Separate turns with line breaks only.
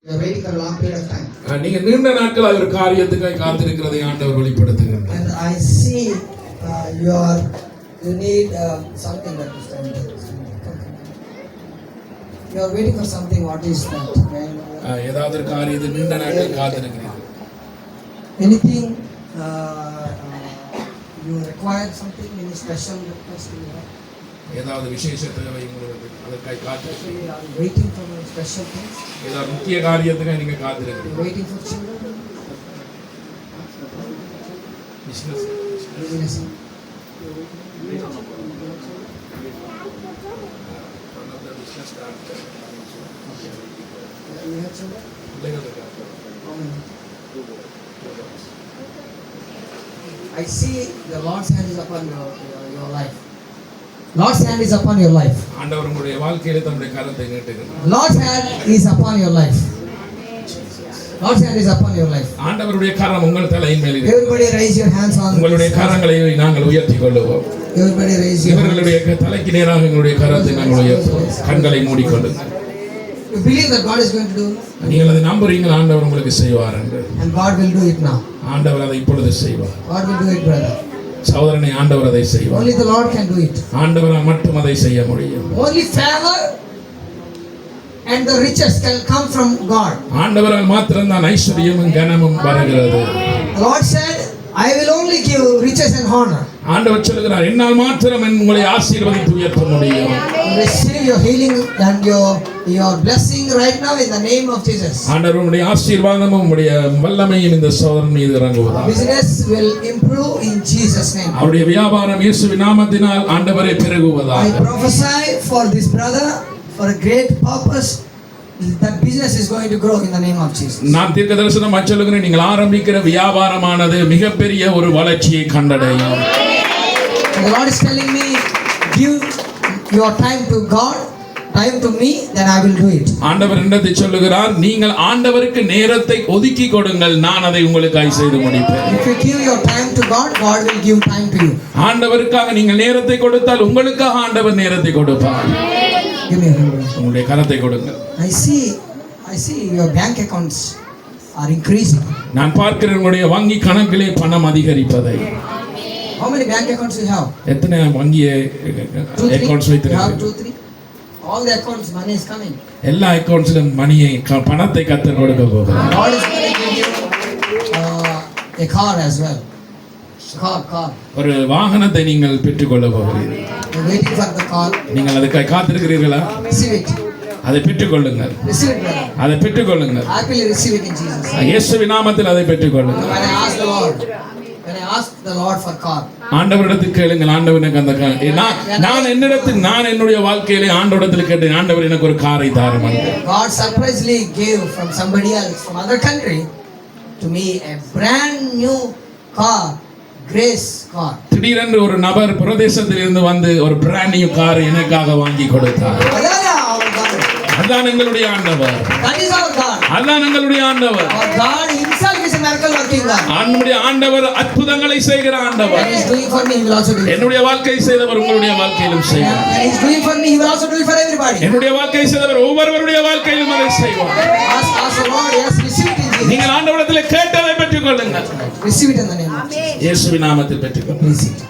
You are waiting for a long period of time.
நீங்க நீண்ட நாட்கள் ஒரு காரியத்துக்காக காத்திருக்கிறதை ஆண்டவர் வெளிப்படுத்துகிறார்.
And I see you need something that is time. You are waiting for something. What is that?
ஏதாவது ஒரு காரியத்தை நீண்ட நாட்கள் காத்திருக்கிறீர்கள்.
Anything you require something, any special request you have?
ஏதாவது விசேஷ தேவை உங்களுக்கு அதற்காக காத்திருக்கிறீர்கள்.
Are you waiting for special things?
ஏதாவது முக்கிய காரியத்துக்காக நீங்க காத்திருக்கிறீர்கள்.
Waiting for children?
Business.
You have children? How many? I see the Lord's hand is upon your life. Lord's hand is upon your life.
ஆண்டவர் உங்களுடைய வாழ்க்கையில தம்முடைய கரத்தை நீட்டுகிறார்.
Lord's hand is upon your life. Lord's hand is upon your life.
ஆண்டவருடைய கரம் உங்கள் தலையின் மேல் இருக்கிறது.
Everybody raise your hands on.
உங்களுடைய கரங்களை நாங்கள் உயர்த்திக் கொள்ளுவோம்.
Everybody raise your hands.
இவர்களுடைய தலைக்கு நேராக எங்களுடைய கரத்தை நாங்கள் உயர்த்துவோம். கண்களை மூடிக்கொள்ளுங்கள்.
You believe that God is going to do?
நீங்கள் அதை நம்புறீங்களா? ஆண்டவர் உங்களுக்கு செய்வார் என்று.
And God will do it now.
ஆண்டவர் அதை இப்பொழுது செய்வார்.
God will do it, brother.
சகோதரனே, ஆண்டவர் அதை செய்வார்.
Only the Lord can do it.
ஆண்டவரால் மட்டும் அதை செய்ய முடியும்.
Only favor and the riches can come from God.
ஆண்டவரால் மாத்திரம் தான் ஐஸ்வரியமும் கனமும் வருகிறது.
The Lord said, I will only give riches and honor.
ஆண்டவர் சொல்கிறார், என்னால் மாத்திரம் உங்களை ஆசீர்வதித்து உயர்த்த முடியும்.
Receive your healing and your blessing right now in the name of Jesus.
ஆண்டவருடைய ஆசீர்வாதமும் உம்முடைய வல்லமையும் இந்த சோதரன் மீது இறங்குவதாக.
Business will improve in Jesus name.
அவருடைய வியாபாரம் இயேசுவின் நாமத்தினால் ஆண்டவரே பெருகுவதாக.
I prophesy for this brother for a great purpose. That business is going to grow in the name of Jesus.
நான் தீர்க்கதரிசனமாக சொல்லுகிறேன், நீங்கள் ஆரம்பிக்கிற வியாபாரமானது மிகப்பெரிய ஒரு வளர்ச்சியை கண்டடையும்.
The Lord is telling me, give your time to God, time to me, then I will do it.
ஆண்டவர் என்னத்தை சொல்லுகிறார்? நீங்கள் ஆண்டவருக்கு நேரத்தை ஒதுக்கி கொடுங்கள், நான் அதை உங்களுக்காக செய்து முடிப்பேன்.
If you give your time to God, God will give time to you.
ஆண்டவருக்காக நீங்கள் நேரத்தை கொடுத்தால் உங்களுக்காக ஆண்டவர் நேரத்தை கொடுப்பார்.
Give me a hand.
உங்களுடைய கரத்தை கொடுங்கள்.
I see your bank accounts are increasing.
நான் பார்க்கிறேன் உங்களுடைய வங்கி கணக்கிலே பணம் அதிகரிப்பதை.
How many bank accounts you have?
எத்தனை வங்கி அக்கவுண்ட்ஸ் வைத்திருக்கிறீர்கள்?
2, 3. All the accounts money is coming.
எல்லா அக்கவுண்ட்ஸ்லயும் மணியை பணத்தை கர்த்தர் கொடுக்க போகிறார்.
God is going to give you a car as well. Car.
ஒரு வாகனத்தை நீங்கள் பெற்றுக்கொள்ள போகிறீர்கள்.
You waiting for the car?
நீங்கள் அதுக்காக காத்திருக்கிறீர்களா?
Receive it.
அதை பெற்றுக்கொள்ளுங்கள்.
Receive it, brother.
அதை பெற்றுக்கொள்ளுங்கள்.
Happily receive it in Jesus.
இயேசுவின் நாமத்தில் அதை பெற்றுக்கொள்ளுங்கள்.
When I ask the Lord for car.
ஆண்டவரிடத்தில் கேளுங்கள். ஆண்டவர் எனக்கு அந்த நான் என்னுடைய வாழ்க்கையிலே ஆண்டவரிடத்தில் கேட்டேன், ஆண்டவர் எனக்கு ஒரு காரை தாரும் என்று.
God surprisingly gave from somebody else from other country to me a brand new car, Grace car.
திடீரென்று ஒரு நபர் பிரதேசத்தில் இருந்து வந்து ஒரு பிராண்ட் நியூ கார் எனக்காக வாங்கி கொடுத்தார். அதான் எங்களுடைய ஆண்டவர்.
That is our God.
அதான் எங்களுடைய ஆண்டவர்.
Our God himself is a miracle working God.
நம்முடைய ஆண்டவர் அற்புதங்களை செய்கிற ஆண்டவர்.
He is doing for me, he will also do it.
என்னுடைய வாழ்க்கை செய்தவர் உங்களுடைய வாழ்க்கையிலும் செய்வார்.
And he is doing for me, he will also do it for everybody.
என்னுடைய வாழ்க்கை செய்தவர் ஒவ்வொருவருடைய வாழ்க்கையிலும் அதை செய்வார்.
Ask the Lord, yes, receive it in Jesus.
நீங்கள் ஆண்டவரிடத்தில் கேட்டதை பெற்றுக்கொள்ளுங்கள்.
Receive it in the name of Jesus.
இயேசுவின் நாமத்தில் பெற்றுக்கொள்ளுங்கள்.
Receive it.